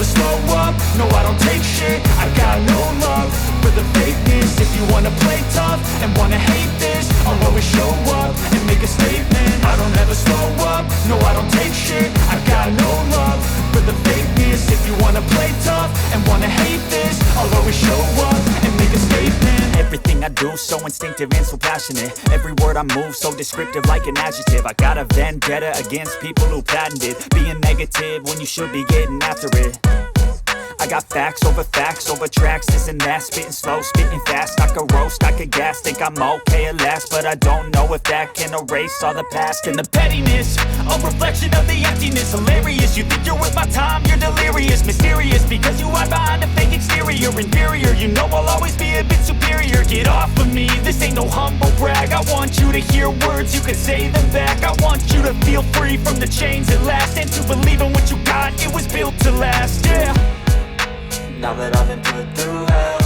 never slow up, no I don't take shit. I got no love for the fakeness. If you wanna play tough and wanna hate this, I'll always show up and make a statement. I don't ever slow up, no I don't take shit. I got no love for the fakeness. If you wanna play tough and wanna hate this, I'll always show up and make a statement. Everything I do so instinctive and so passionate. Every word I move so descriptive like an adjective. I got a vendetta against people who patented being negative when you should be getting after it. I got facts over tracks, this and that. Spitting slow, spitting fast. I could roast, I could gas. Think I'm okay at last, but I don't know if that can erase all the past. And the pettiness, a reflection of the emptiness. Hilarious, you think you're worth my time, you're delirious. Mysterious, because you hide behind a fake exterior. Inferior, you know I'll always be a bit superior. Get off of me, this ain't no humble brag. I want you to hear words, you can say them back. I want you to feel free from the chains at last, and to believe in what you got, it was built to last, yeah. Now that I've been put through hell,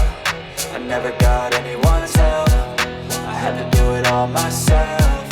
I never got anyone's help. I had to do it all myself.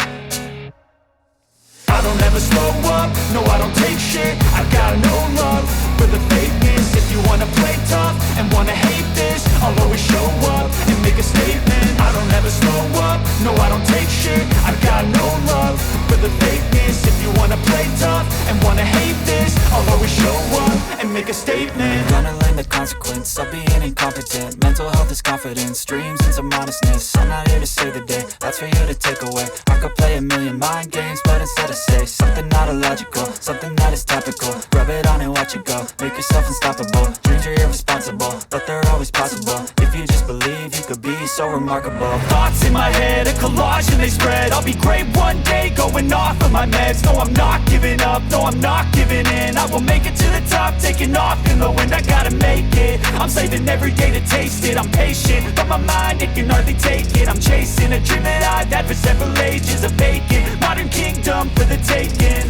I don't ever slow up, no I don't take shit. I got no love for the fakeness. If you wanna play tough and wanna hate this, I'll always show up and make a statement. I don't ever slow up, no I don't take shit. I got no love for the fakeness. If you wanna play tough and wanna hate this, I'll always show up and make a statement. Gonna learn the consequence of being incompetent. Mental health is confidence, dreams and some modestness. I'm not here to save the day, that's for you to take away. I could play a million mind games, but instead I say something not illogical, something that is topical. Rub it on and watch it go, make yourself unstoppable. Dreams are irresponsible, but they're always possible. If you just believe, you could be so remarkable. Thoughts in my head, a collage and they spread. I'll be great one day, going off of my meds. No, I'm not giving up, no, I'm not giving in. I will make it to the top, taking off in the wind. I gotta make it, I'm saving every day to taste it. I'm patient, but my mind, it can hardly take it. I'm chasing a dream that I've had for several ages. A vacant, modern kingdom for the taking.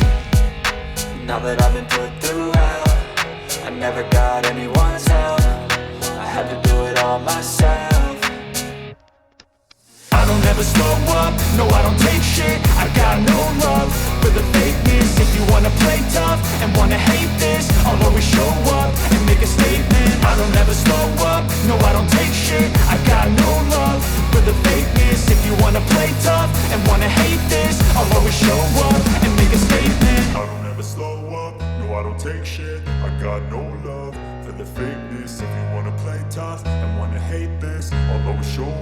Now that I've been put through hell, I never got anyone's help. I had to do it all myself. I don't ever slow up, no I don't take shit. I got no love for the fakeness. If you wanna play tough and wanna hate this, I'll always show up and make a statement. I don't ever slow up, no I don't take shit. I got no love for the fakeness. If you wanna play tough and wanna hate this, I'll always show up and make a statement. I don't ever slow up, no I don't take shit. I got no love for the fakeness. If you wanna play tough and wanna hate this, I'll always show